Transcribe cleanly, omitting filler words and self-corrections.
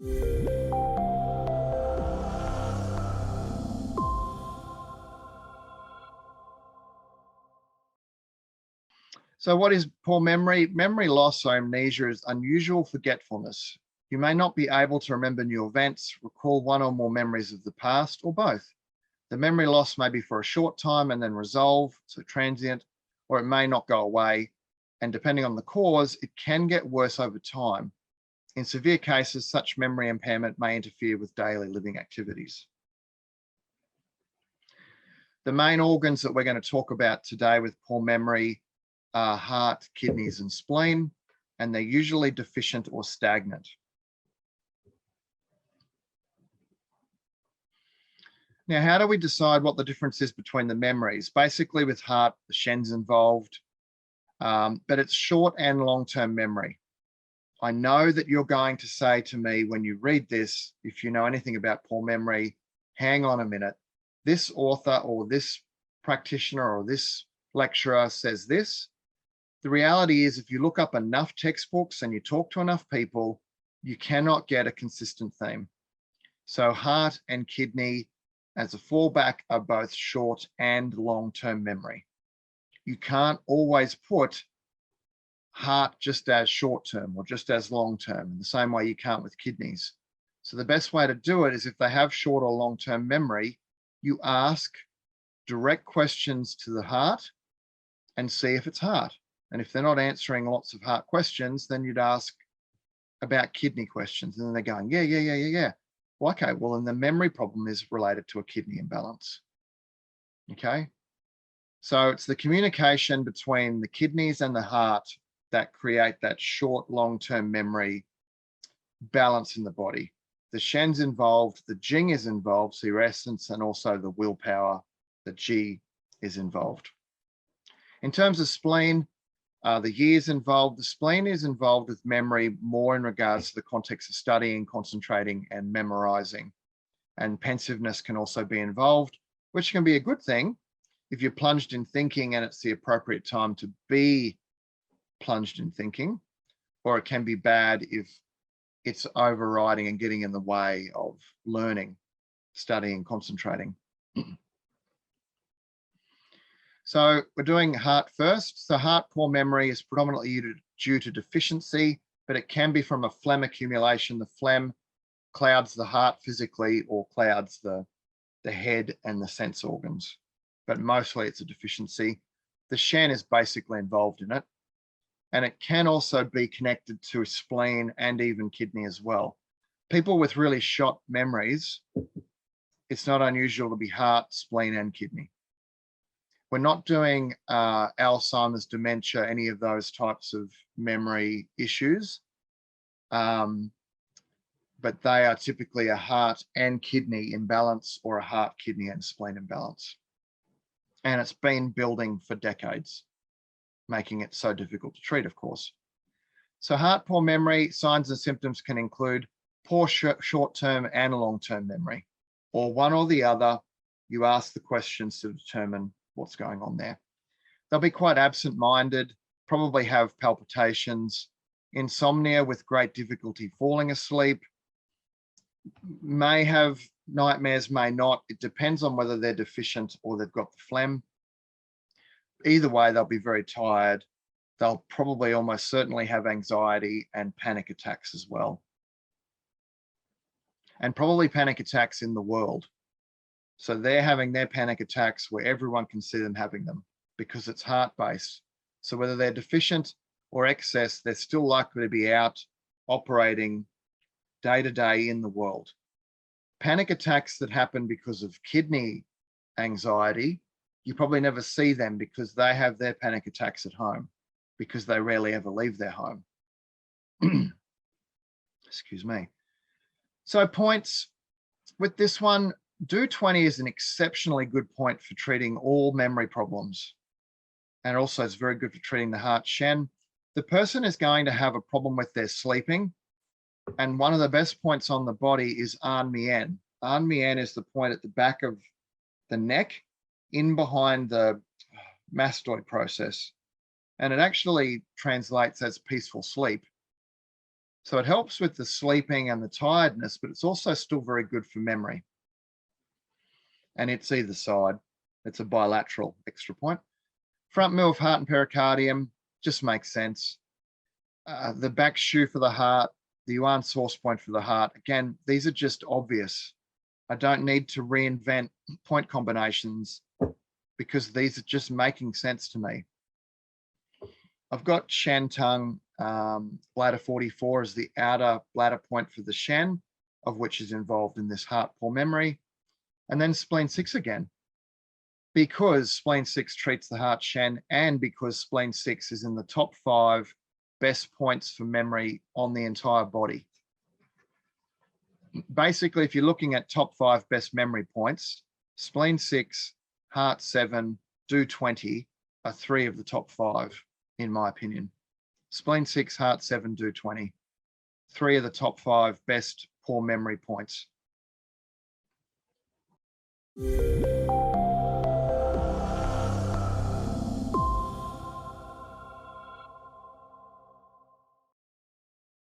So what is poor memory? Memory loss or amnesia is unusual forgetfulness. You may not be able to remember new events, recall one or more memories of the past, or both. The memory loss may be for a short time and then resolve, so transient, or it may not go away. And depending on the cause, it can get worse over time. In severe cases, such memory impairment may interfere with daily living activities. The main organs that we're going to talk about today with poor memory are heart, kidneys, and spleen, and they're usually deficient or stagnant. Now, how do we decide what the difference is between the memories? Basically, with heart, the Shen's involved, but it's short and long-term memory. I know that you're going to say to me when you read this, if you know anything about poor memory, hang on a minute. This author or this practitioner or this lecturer says this. The reality is, if you look up enough textbooks and you talk to enough people, you cannot get a consistent theme. So heart and kidney as a fallback are both short and long-term memory. You can't always put heart just as short-term or just as long-term, in the same way you can't with kidneys. So the best way to do it is, if they have short or long-term memory, you ask direct questions to the heart and see if it's heart. And if they're not answering lots of heart questions, then you'd ask about kidney questions. And then they're going, yeah. Well, okay, well, then the memory problem is related to a kidney imbalance. Okay. So it's the communication between the kidneys and the heart that create that short, long-term memory balance in the body. The Shen's involved, the Jing is involved, so your essence, and also the willpower, the Ji, is involved. In terms of spleen, the Yi is involved. The spleen is involved with memory more in regards to the context of studying, concentrating, and memorizing. And pensiveness can also be involved, which can be a good thing if you're plunged in thinking and it's the appropriate time to be plunged in thinking, or it can be bad if it's overriding and getting in the way of learning, studying, concentrating. So we're doing heart first. So heart poor memory is predominantly due to deficiency, but it can be from a phlegm accumulation. The phlegm clouds the heart physically or clouds the head and the sense organs, but mostly it's a deficiency. The Shen is basically involved in it. And it can also be connected to spleen and even kidney as well. People with really short memories, it's not unusual to be heart, spleen, and kidney. We're not doing Alzheimer's, dementia, any of those types of memory issues, but they are typically a heart and kidney imbalance, or a heart, kidney, and spleen imbalance. And it's been building for decades, making it so difficult to treat, of course. So heart poor memory, signs and symptoms can include poor short-term and long-term memory, or one or the other. You ask the questions to determine what's going on there. They'll be quite absent-minded, probably have palpitations, insomnia with great difficulty falling asleep, may have nightmares, may not. It depends on whether they're deficient or they've got the phlegm. Either way, they'll be very tired. They'll probably almost certainly have anxiety and panic attacks as well. And probably panic attacks in the world. So they're having their panic attacks where everyone can see them having them, because it's heart-based. So whether they're deficient or excess, they're still likely to be out operating day to day in the world. Panic attacks that happen because of kidney anxiety, you probably never see them because they have their panic attacks at home, because they rarely ever leave their home. Excuse me. So points with this one, do 20 is an exceptionally good point for treating all memory problems. And also it's very good for treating the heart Shen. The person is going to have a problem with their sleeping. And one of the best points on the body is An Mien. An Mien is the point at the back of the neck, in behind the mastoid process. And it actually translates as peaceful sleep. So it helps with the sleeping and the tiredness, but it's also still very good for memory. And it's either side. It's a bilateral extra point. Front middle of heart and pericardium just makes sense. The back shoe for the heart, the yuan source point for the heart. Again, these are just obvious. I don't need to reinvent point combinations because these are just making sense to me. I've got Shen tongue, bladder 44 is the outer bladder point for the Shen, of which is involved in this heart poor memory. And then spleen 6 again, because spleen 6 treats the heart Shen, and because spleen 6 is in the top 5 best points for memory on the entire body. Basically, if you're looking at top 5 best memory points, spleen 6, heart 7, do 20 are 3 of the top 5, in my opinion. Spleen 6, heart 7, do 20. 3 of the top 5 best poor memory points.